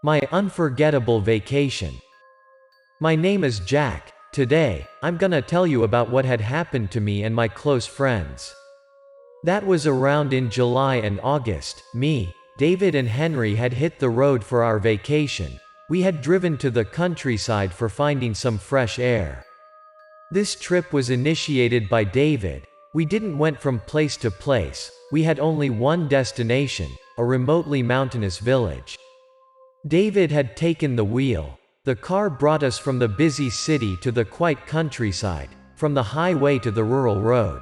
My unforgettable vacation. My name is Jack. Today, I'm gonna tell you about what had happened to me and my close friends. That was around in July and August. Me, David and Henry had hit the road for our vacation. We had driven to the countryside for finding some fresh air. This trip was initiated by David. We didn't went from place to place. We had only one destination, a remotely mountainous village. David had taken the wheel. The car brought us from the busy city to the quiet countryside, from the highway to the rural road.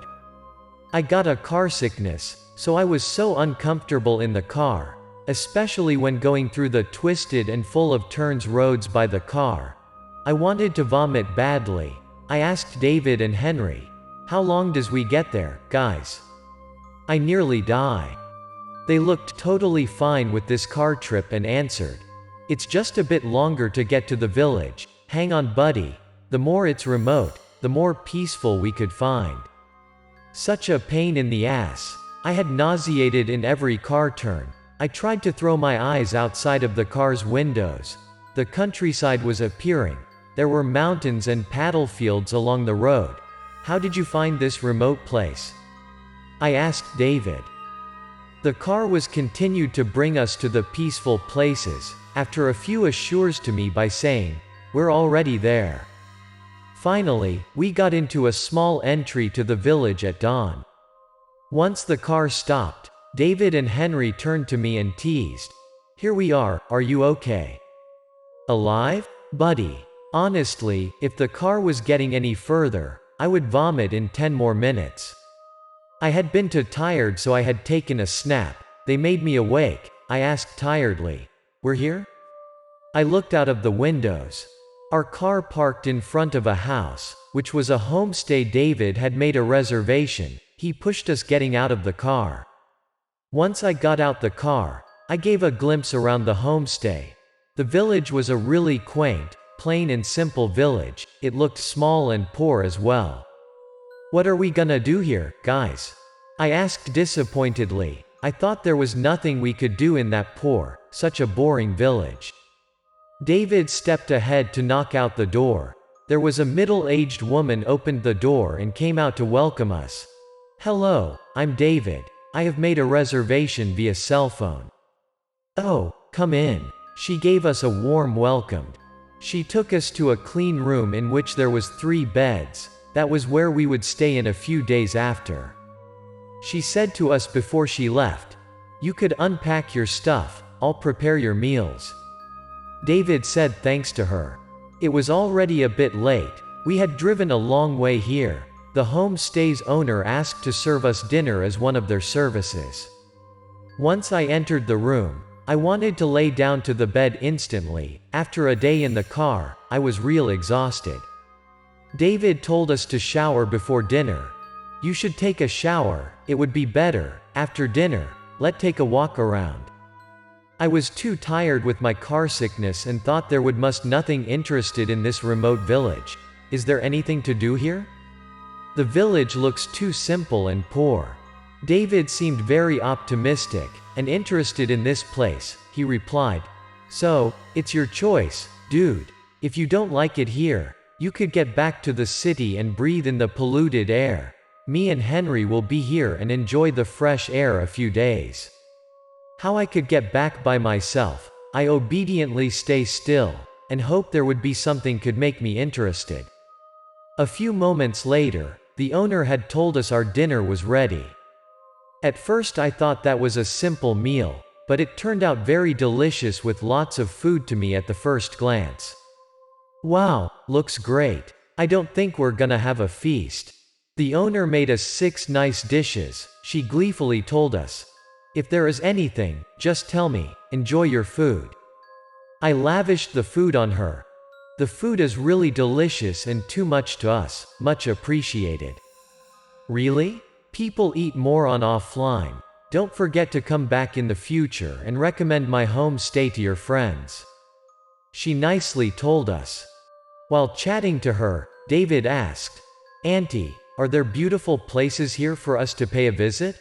I got a car sickness, so I was so uncomfortable in the car, especially when going through the twisted and full of turns roads by the car. I wanted to vomit badly. I asked David and Henry, "How long does we get there, guys? I nearly die." They looked totally fine with this car trip and answered, "It's just a bit longer to get to the village. Hang on, buddy. The more it's remote, the more peaceful we could find." Such a pain in the ass. I had nauseated in every car turn. I tried to throw my eyes outside of the car's windows. The countryside was appearing. There were mountains and paddle fields along the road. "How did you find this remote place?" I asked David. The car was continued to bring us to the peaceful places, after a few assures to me by saying, "We're already there." Finally, we got into a small entry to the village at dawn. Once the car stopped, David and Henry turned to me and teased, "Here we are you okay? Alive, buddy?" Honestly, if the car was getting any further, I would vomit in 10 more minutes. I had been too tired, so I had taken a snap. They made me awake. I asked tiredly, "We're here?" I looked out of the windows. Our car parked in front of a house, which was a homestay. David had made a reservation. He pushed us getting out of the car. Once I got out the car, I gave a glimpse around the homestay. The village was a really quaint, plain and simple village. It looked small and poor as well. "What are we gonna do here, guys?" I asked disappointedly. I thought there was nothing we could do in that poor, such a boring village. David stepped ahead to knock out the door. There was a middle-aged woman opened the door and came out to welcome us. "Hello, I'm David. I have made a reservation via cell phone." "Oh, come in." She gave us a warm welcome. She took us to a clean room in which there was 3 beds. That was where we would stay in a few days after. She said to us before she left, "You could unpack your stuff, I'll prepare your meals." David said thanks to her. It was already a bit late. We had driven a long way here. The homestay's owner asked to serve us dinner as one of their services. Once I entered the room, I wanted to lay down to the bed instantly. After a day in the car, I was real exhausted. David told us to shower before dinner. "You should take a shower, it would be better. After dinner, let's take a walk around." I was too tired with my car sickness and thought there would must nothing interested in this remote village. Is there anything to do here? The village looks too simple and poor. David seemed very optimistic and interested in this place. He replied, "So, it's your choice, dude. If you don't like it here, you could get back to the city and breathe in the polluted air. Me and Henry will be here and enjoy the fresh air a few days." How I could get back by myself, I obediently stay still, and hope there would be something could make me interested. A few moments later, the owner had told us our dinner was ready. At first I thought that was a simple meal, but it turned out very delicious with lots of food to me at the first glance. "Wow, looks great. I don't think we're gonna have a feast." The owner made us 6 nice dishes. She gleefully told us, "If there is anything, just tell me. Enjoy your food." I lavished the food on her. "The food is really delicious and too much to us, much appreciated." "Really? People eat more on offline. Don't forget to come back in the future and recommend my home stay to your friends." She nicely told us. While chatting to her, David asked, "Auntie, are there beautiful places here for us to pay a visit?"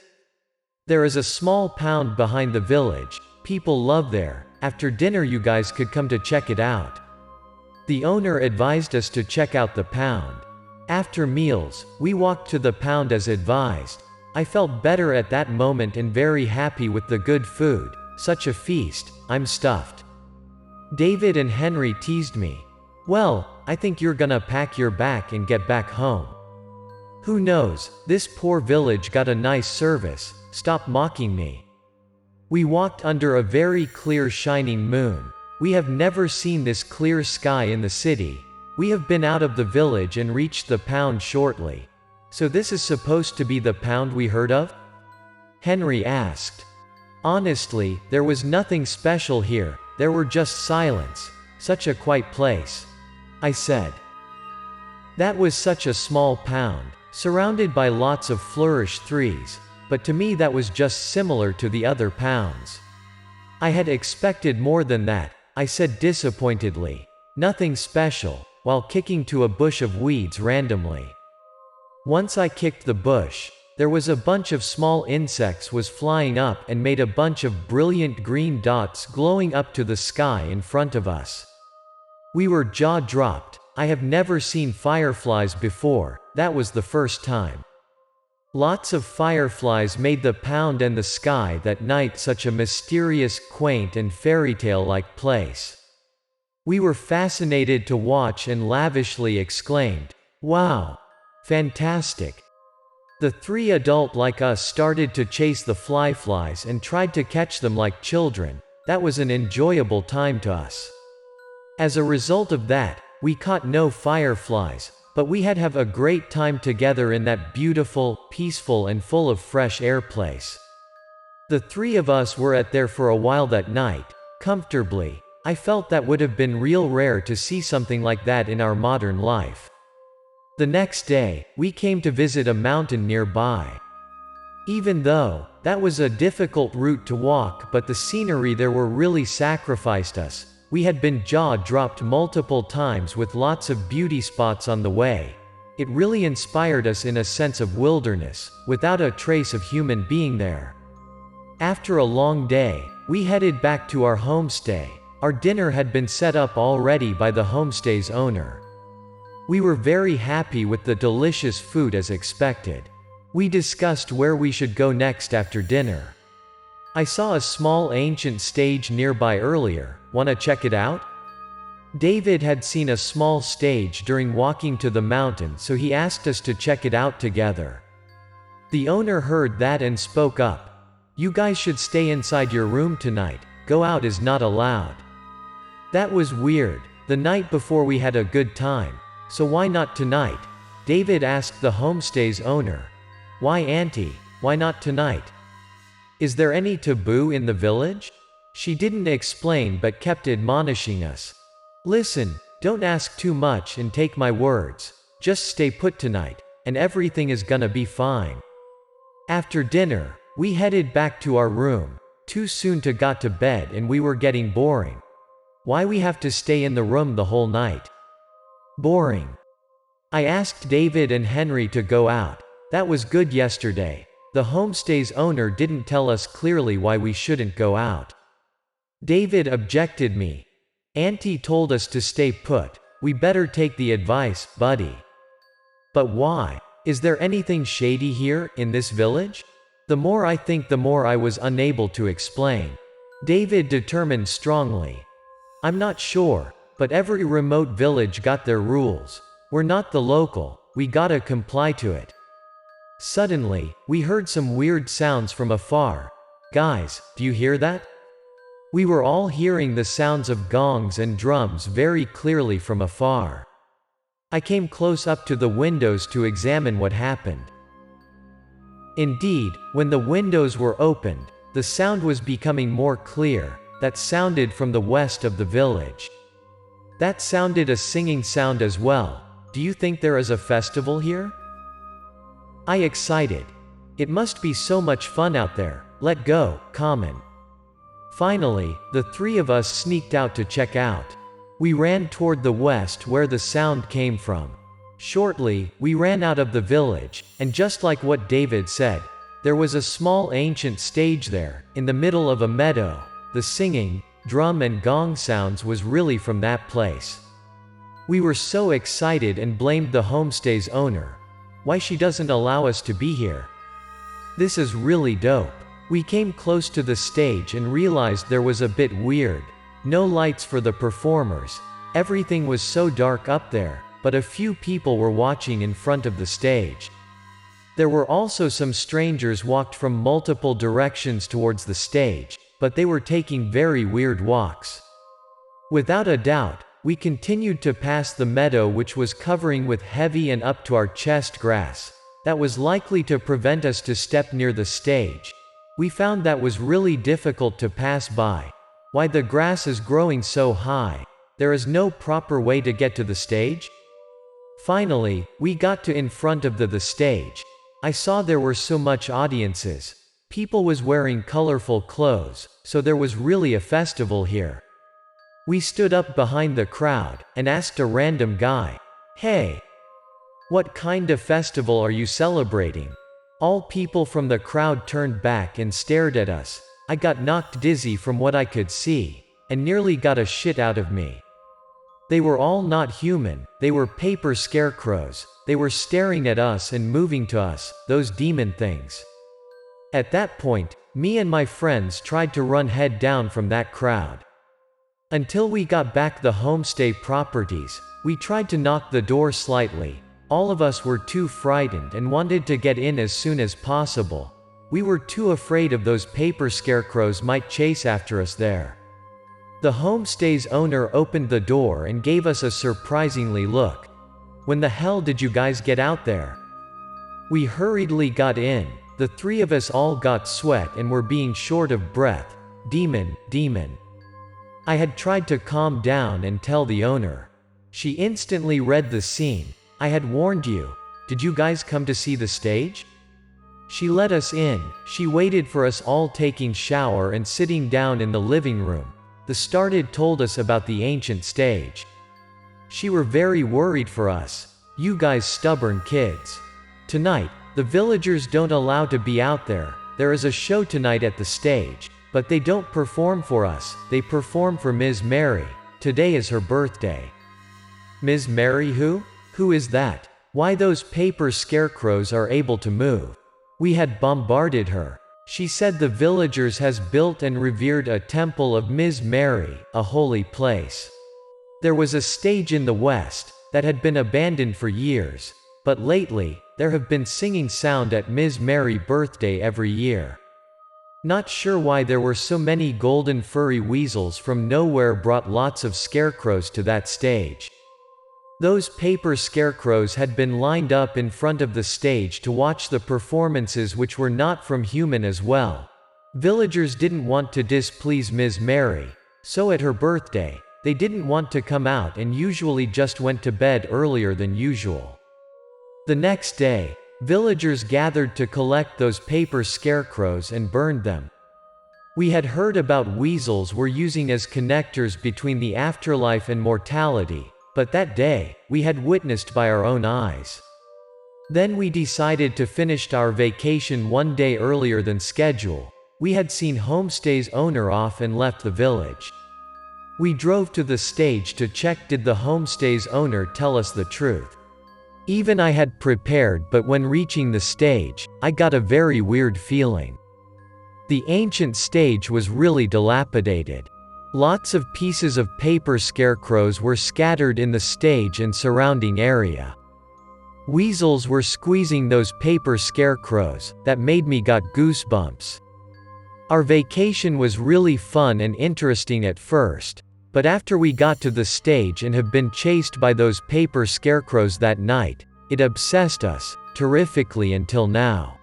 "There is a small pound behind the village. People love there. After dinner you guys could come to check it out. The owner advised us to check out the pound. After meals, we walked to the pound as advised. I felt better at that moment and very happy with the good food. Such a feast, I'm stuffed. David and Henry teased me. Well, I think you're gonna pack your bag and get back home. Who knows, this poor village got a nice service, stop mocking me. We walked under a very clear shining moon. We have never seen this clear sky in the city. We have been out of the village and reached the pound shortly. So this is supposed to be the pound we heard of? Henry asked. Honestly, there was nothing special here, there were just silence. Such a quiet place, I said. That was such a small pound, surrounded by lots of flourished trees, but to me that was just similar to the other pounds. I had expected more than that, I said disappointedly. Nothing special, while kicking to a bush of weeds randomly. Once I kicked the bush, there was a bunch of small insects was flying up and made a bunch of brilliant green dots glowing up to the sky in front of us. We were jaw-dropped. I have never seen fireflies before, that was the first time. Lots of fireflies made the pound and the sky that night such a mysterious, quaint and fairy tale-like place. We were fascinated to watch and lavishly exclaimed, "Wow! Fantastic!" The three adults like us started to chase the flies and tried to catch them like children. That was an enjoyable time to us. As a result of that, we caught no fireflies, but we had have a great time together in that beautiful, peaceful and full of fresh air place. The three of us were at there for a while that night, comfortably. I felt that would have been real rare to see something like that in our modern life. The next day, we came to visit a mountain nearby. Even though that was a difficult route to walk, but the scenery there were really sacrificed us. We had been jaw-dropped multiple times with lots of beauty spots on the way. It really inspired us in a sense of wilderness, without a trace of human being there. After a long day, we headed back to our homestay. Our dinner had been set up already by the homestay's owner. We were very happy with the delicious food as expected. We discussed where we should go next after dinner. I saw a small ancient stage nearby earlier, wanna check it out? David had seen a small stage during walking to the mountain, so he asked us to check it out together. The owner heard that and spoke up. "You guys should stay inside your room tonight, go out is not allowed." That was weird. The night before we had a good time. So why not tonight? David asked the homestay's owner. Why auntie, why not tonight? Is there any taboo in the village? She didn't explain but kept admonishing us. Listen, don't ask too much and take my words. Just stay put tonight, and everything is gonna be fine. After dinner, we headed back to our room. Too soon to got to bed and we were getting boring. Why we have to stay in the room the whole night? Boring. I asked David and Henry to go out. That was good yesterday. The homestay's owner didn't tell us clearly why we shouldn't go out. David objected me. Auntie told us to stay put. We better take the advice, buddy. But why? Is there anything shady here, in this village? The more I think, the more I was unable to explain. David determined strongly. I'm not sure, but every remote village got their rules. We're not the local, we gotta comply to it. Suddenly, we heard some weird sounds from afar. Guys, do you hear that? We were all hearing the sounds of gongs and drums very clearly from afar. I came close up to the windows to examine what happened. Indeed, when the windows were opened, the sound was becoming more clear. That sounded from the west of the village. That sounded a singing sound as well. Do you think there is a festival here? I excited. It must be so much fun out there. Let go, common. Finally, the three of us sneaked out to check out. We ran toward the west where the sound came from. Shortly, we ran out of the village, and just like what David said, there was a small ancient stage there, in the middle of a meadow. The singing, drum and gong sounds was really from that place. We were so excited and blamed the homestay's owner. Why she doesn't allow us to be here? This is really dope. We came close to the stage and realized there was a bit weird. No lights for the performers. Everything was so dark up there, but a few people were watching in front of the stage. There were also some strangers walked from multiple directions towards the stage, but they were taking very weird walks. Without a doubt, we continued to pass the meadow, which was covering with heavy and up to our chest grass. That was likely to prevent us to step near the stage. We found that was really difficult to pass by. Why the grass is growing so high? There is no proper way to get to the stage? Finally, we got to in front of the stage. I saw there were so much audiences. People was wearing colorful clothes, so there was really a festival here. We stood up behind the crowd, and asked a random guy, "Hey, what kind of festival are you celebrating?" All people from the crowd turned back and stared at us. I got knocked dizzy from what I could see, and nearly got a shit out of me. They were all not human, they were paper scarecrows. They were staring at us and moving to us, those demon things. At that point, me and my friends tried to run head down from that crowd. Until we got back the homestay properties, we tried to knock the door slightly. All of us were too frightened and wanted to get in as soon as possible. We were too afraid of those paper scarecrows might chase after us there. The homestay's owner opened the door and gave us a surprisingly look. "When the hell did you guys get out there?" We hurriedly got in. The three of us all got sweat and were being short of breath. Demon, demon. I had tried to calm down and tell the owner. She instantly read the scene. "I had warned you. Did you guys come to see the stage?" She let us in. She waited for us all taking shower and sitting down in the living room. The started told us about the ancient stage. She were very worried for us. "You guys stubborn kids. Tonight, the villagers don't allow to be out there. There is a show tonight at the stage, but they don't perform for us, they perform for Ms. Mary. Today is her birthday." "Ms. Mary who? Who is that? Why those paper scarecrows are able to move?" We had bombarded her. She said the villagers has built and revered a temple of Ms. Mary, a holy place. There was a stage in the west that had been abandoned for years, but lately, there have been singing sound at Ms. Mary's birthday every year. Not sure why there were so many golden furry weasels from nowhere brought lots of scarecrows to that stage. Those paper scarecrows had been lined up in front of the stage to watch the performances, which were not from human as well. Villagers didn't want to displease Ms. Mary, so at her birthday, they didn't want to come out and usually just went to bed earlier than usual. The next day, villagers gathered to collect those paper scarecrows and burned them. We had heard about weasels were using as connectors between the afterlife and mortality, but that day, we had witnessed by our own eyes. Then we decided to finish our vacation one day earlier than schedule. We had seen homestay's owner off and left the village. We drove to the stage to check did the homestay's owner tell us the truth. Even I had prepared, but when reaching the stage, I got a very weird feeling. The ancient stage was really dilapidated. Lots of pieces of paper scarecrows were scattered in the stage and surrounding area. Weasels were squeezing those paper scarecrows, that made me got goosebumps. Our vacation was really fun and interesting at first, but after we got to the stage and have been chased by those paper scarecrows that night, it obsessed us, terrifically until now.